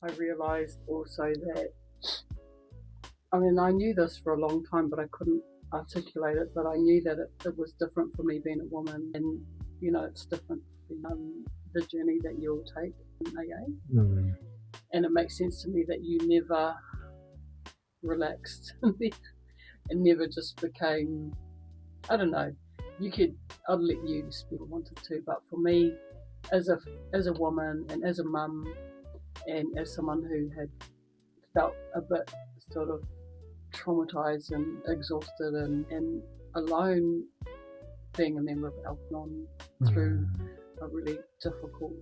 I realised also that, I mean, I knew this for a long time, but I couldn't articulate it, but I knew that it was different for me being a woman, and, it's different from the journey that you'll take in AA. Mm. And it makes sense to me that you never relaxed and never just became, I don't know, I'd let you speak if you wanted to, but for me, as a woman and as a mum and as someone who had felt a bit sort of traumatized and exhausted and alone, being a member of Al-Anon through a really difficult,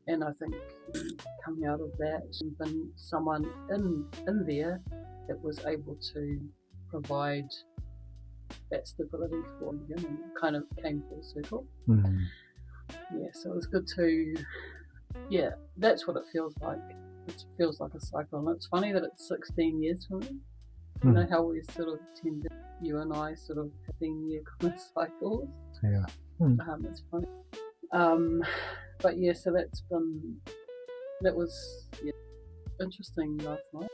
and I think coming out of that, and been someone in there that was able to provide that stability for you, and it kind of came full circle. Yeah, so it was good to, that's what it feels like. It feels like a cycle, and it's funny that it's 16 years for me. You know how we sort of tend to, you and I sort of 15-year kind of cycles. Yeah. It's funny. But yeah, so that was interesting last night.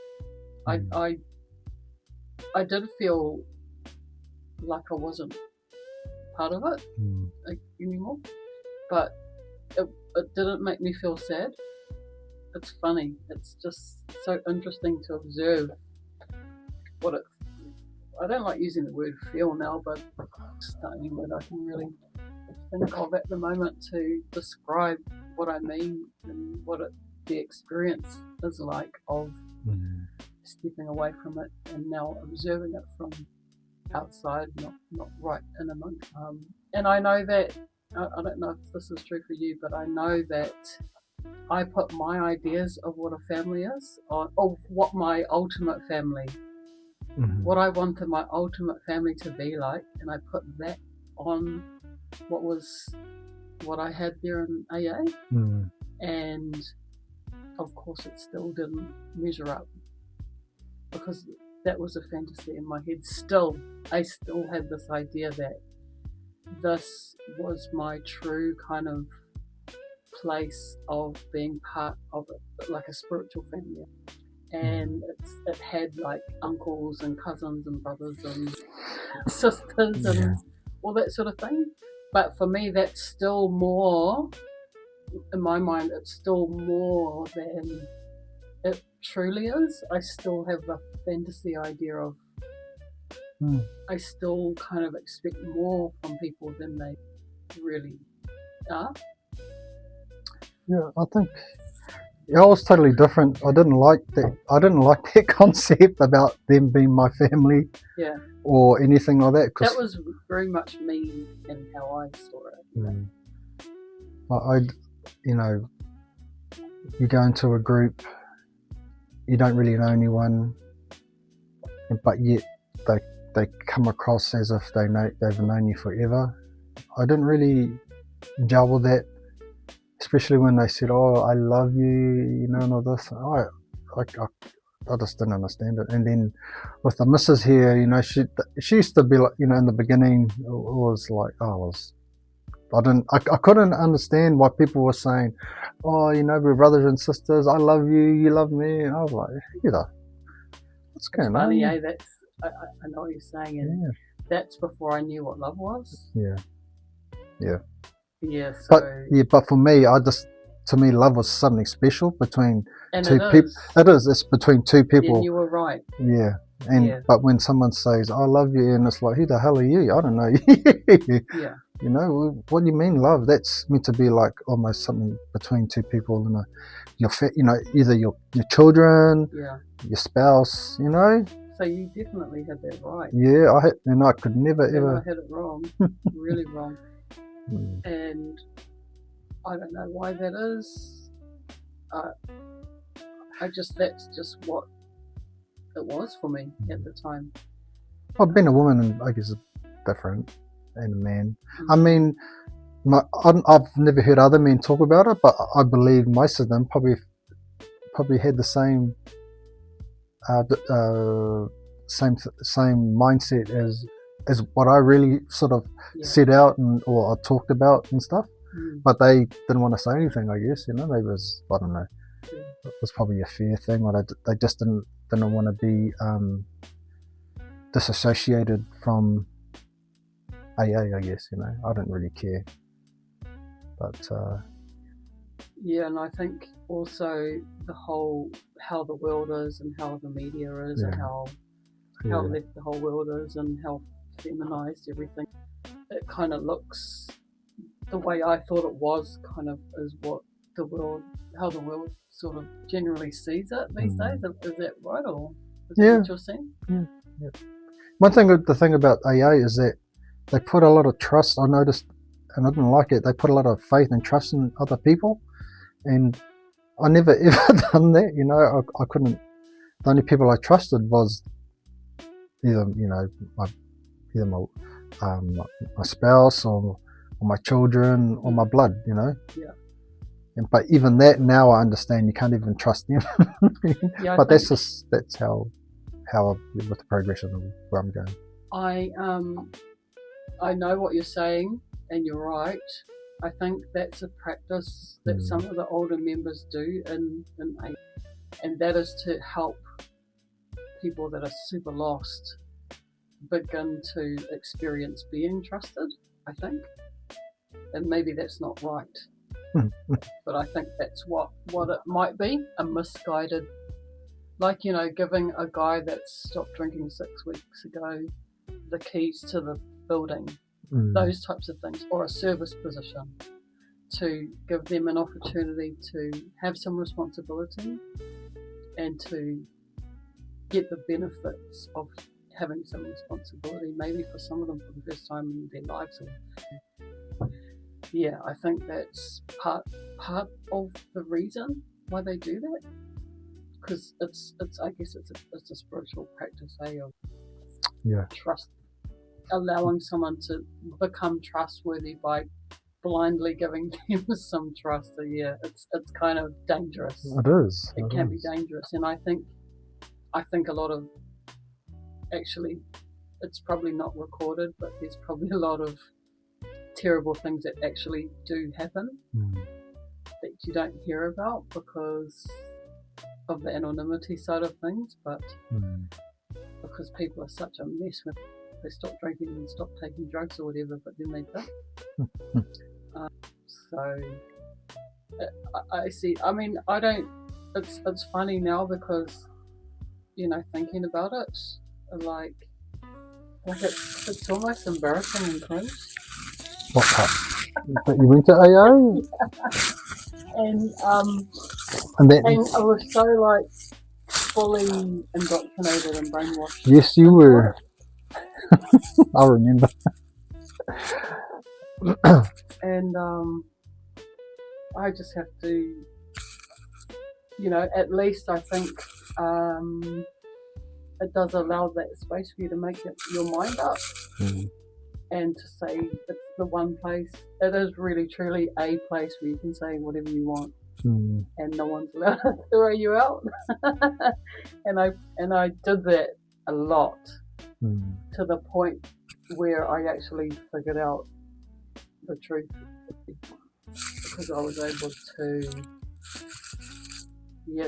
I did feel like I wasn't part of it anymore, but it didn't make me feel sad. It's funny. It's just so interesting to observe what it. I don't like using the word feel now, but it's the only word I can really think of at the moment to describe what I mean and what the experience is like of stepping away from it and now observing it from outside, not right in amongst. And I know that, I don't know if this is true for you, but I know that I put my ideas of what a family is, of what my ultimate family, what I wanted my ultimate family to be like, and I put that on what I had there in AA, and of course it still didn't measure up, because that was a fantasy in my head. I still had this idea that this was my true kind of place of being part of it, like a spiritual family, and it had like uncles and cousins and brothers and sisters and all that sort of thing. But for me, that's still more, in my mind, it's still more than it truly is. I still have the fantasy idea of, I still kind of expect more from people than they really are. Yeah, I think I was totally different. I didn't like that concept about them being my family. Yeah. Or anything like that. That was very much me and how I saw it. You go into a group, you don't really know anyone, but yet they come across as if they've known you forever. I didn't really gel with that, especially when they said, "Oh, I love you," and all this. I just didn't understand it. And then with the missus here, she used to be like, in the beginning, it was like, I couldn't understand why people were saying, "Oh, we're brothers and sisters. I love you, you love me." And I was like, what's going on? Funny, that's, I know what you're saying, and that's before I knew what love was. Yeah. So, but for me, to me, love was something special between two people. It's between two people. And you were right. Yeah. But when someone says, "I love you," and it's like, who the hell are you? I don't know you. Yeah. What do you mean love? That's meant to be like almost something between two people, either your children, your spouse, So you definitely had that right. Yeah, I could never ever. I had it wrong, really wrong. And I don't know why that is. That's just what it was for me at the time. Well, being a woman, I guess, is different than a man. I mean, I've never heard other men talk about it, but I believe most of them probably had the same mindset as what I really sort of set out or I talked about and stuff. But they didn't want to say anything, I guess. Maybe it was, I don't know. It was probably a fear thing, or they just didn't want to be disassociated from AA, I guess. I don't really care, but yeah, and I think also the whole how the world is and how the media is and how left the whole world is and how feminized everything. It kind of looks the way I thought it was kind of is what how the world sort of generally sees it these days. Is that right, or is that what you're saying? Yeah. The thing about AA is that they put a lot of trust. I noticed, and I didn't like it. They put a lot of faith and trust in other people, and I never ever done that. I couldn't. The only people I trusted was either my spouse or my children or my blood. Yeah. But even that, now I understand you can't even trust them. Yeah, but that's how with the progression of where I'm going. I know what you're saying, and you're right. I think that's a practice that some of the older members do in AA, and that is to help people that are super lost begin to experience being trusted, I think. And maybe that's not right. But I think that's what it might be, a misguided, like, giving a guy that stopped drinking 6 weeks ago the keys to the building, those types of things, or a service position, to give them an opportunity to have some responsibility and to get the benefits of having some responsibility, maybe for some of them for the first time in their lives. Yeah, I think that's part of the reason why they do that, because it's I guess it's a spiritual practice, of trust, allowing someone to become trustworthy by blindly giving them some trust. So yeah, it's kind of dangerous. It is. It can be dangerous, and I think a lot of, actually, it's probably not recorded, but there's probably a lot of terrible things that actually do happen that you don't hear about because of the anonymity side of things, but because people are such a mess when they stop drinking and stop taking drugs or whatever, but then they do. So I see. I mean, I don't. It's funny now because thinking about it, like it's almost embarrassing and cringe. What part? That you went to AA? And I was so fully indoctrinated and brainwashed. Yes, you were. I remember. And I just have to, at least I think it does allow that space for you to make your mind up. And to say it's the one place, it is really truly a place where you can say whatever you want, and no one's allowed to throw you out. and I did that a lot, to the point where I actually figured out the truth, because I was able to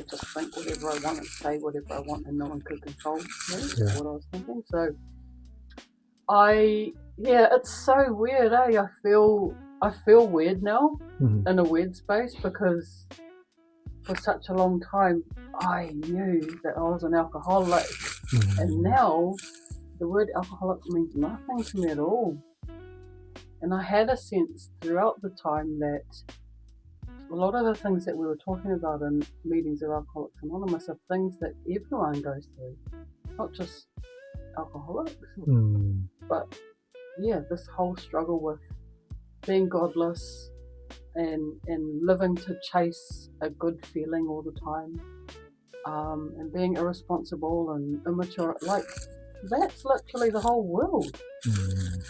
just think whatever I want and say whatever I want, and no one could control me, what I was thinking. So it's so weird, I feel weird now, in a weird space, because for such a long time I knew that I was an alcoholic, and now the word alcoholic means nothing to me at all. And I had a sense throughout the time that a lot of the things that we were talking about in meetings of Alcoholics Anonymous are things that everyone goes through, not just alcoholics, but this whole struggle with being godless and living to chase a good feeling all the time, and being irresponsible and immature, that's literally the whole world. Do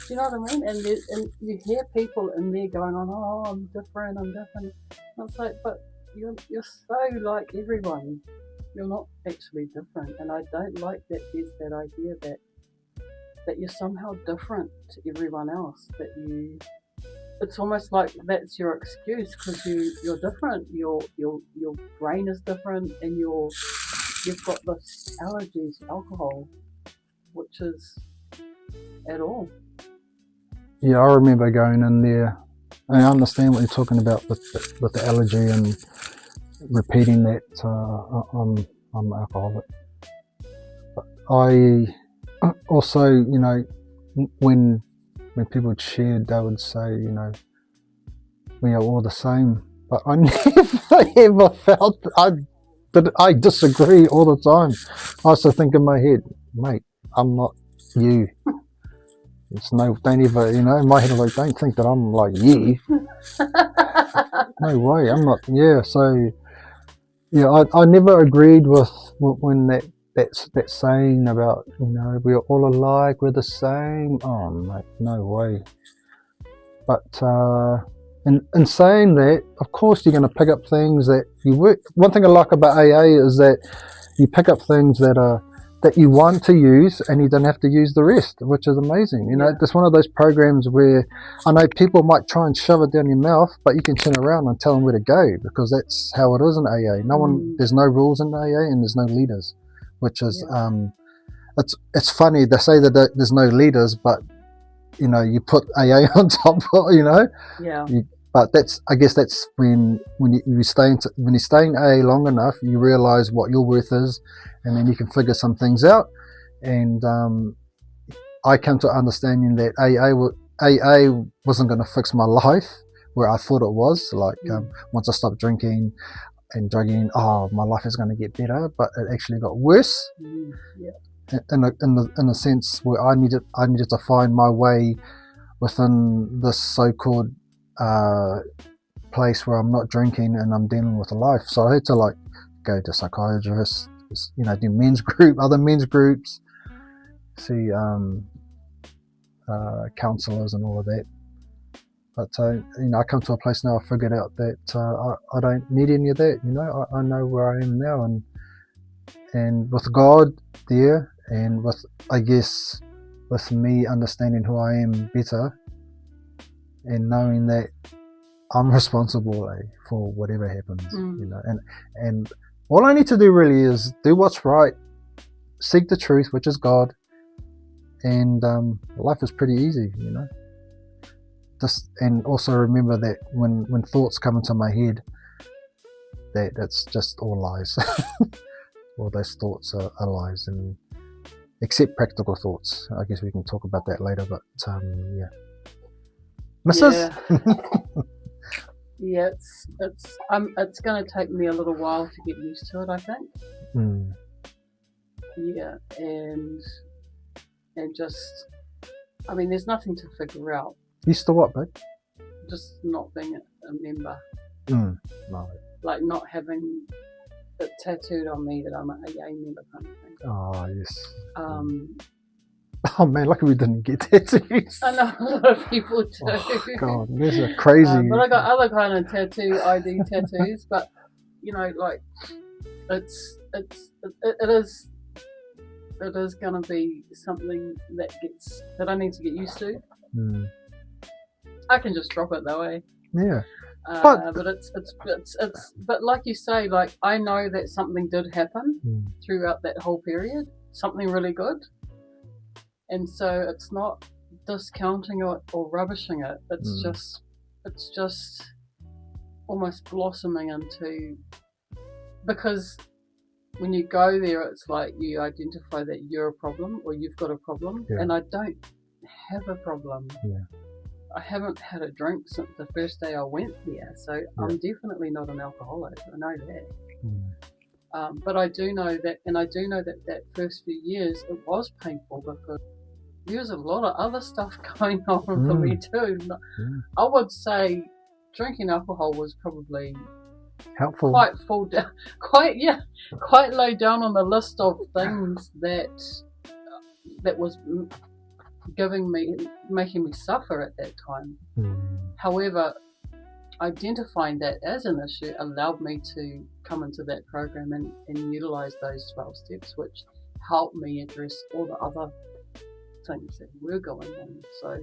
you know what I mean? And you hear people in there going on, oh, I'm different. And it's like, but you're so like everyone. You're not actually different. And I don't like that there's that idea that you're somehow different to everyone else, that it's almost like that's your excuse because you're different. Your brain is different, and you've got this allergies to alcohol, which is at all. Yeah, I remember going in there. I understand what you're talking about with the allergy and repeating that I'm alcoholic. But I also, you know, when people shared, they would say, you know, we are all the same. But I never ever felt I disagree all the time. I also think in my head, mate, I'm not you. Don't ever, you know, in my head, I'm like, don't think that I'm like you. No way, I'm not. Yeah, so yeah, I never agreed with when that saying about, you know, we're all alike, we're the same. Oh, mate, no way. But in saying that, of course, you're going to pick up things that you work. One thing I like about AA is that you pick up things that you want to use, and you don't have to use the rest, which is amazing. You know, it's one of those programs where I know people might try and shove it down your mouth, but you can turn around and tell them where to go, because that's how it is in AA. There's no rules in AA, and there's no leaders, which is it's funny they say that there's no leaders, but you know, you put AA on top, you know. Yeah. But I guess that's when you stay in AA long enough, you realise what your worth is, and then you can figure some things out. And I come to understanding that AA wasn't going to fix my life where I thought it was. Like once I stopped drinking and drugging, my life is going to get better, but it actually got worse. Yeah. In a sense where I needed to find my way within this so-called place where I'm not drinking and I'm dealing with life. So I had to like go to psychiatrists, you know, do other men's groups, see counsellors and all of that. But you know, I come to a place now. I figured out that I don't need any of that. You know, I know where I am now, and with God there, and with, I guess, with me understanding who I am better, and knowing that I'm responsible for whatever happens, you know, and all I need to do really is do what's right, seek the truth, which is God, and life is pretty easy, you know. And also remember that when thoughts come into my head, that it's just all lies. All those thoughts are lies, and except practical thoughts. I guess we can talk about that later, but yeah. Mrs. Yeah, it's going to take me a little while to get used to it, I think. Yeah, and just, I mean, there's nothing to figure out. Used to what, babe? Just not being a member. No. Like not having it tattooed on me that I'm an AA member kind of thing. Oh, yes. Oh man, lucky we didn't get tattoos. I know a lot of people do. Oh, God, this is crazy. But I got other kind of ID tattoos. But you know, like it is going to be something that I need to get used to. I can just drop it though, eh? Yeah. But it's but like you say, like I know that something did happen throughout that whole period, something really good, and so it's not discounting it or rubbishing it. It's just almost blossoming into, because when you go there, it's like you identify that you're a problem or you've got a problem, and I don't have a problem. I haven't had a drink since the first day I went there, so I'm definitely not an alcoholic. I know that. But I do know that, and I do know that first few years it was painful because there was a lot of other stuff going on for me too. I would say drinking alcohol was probably helpful, quite full down, quite low down on the list of things that was making me suffer at that time. However, identifying that as an issue allowed me to come into that program and utilize those 12 steps, which helped me address all the other things that were going on. So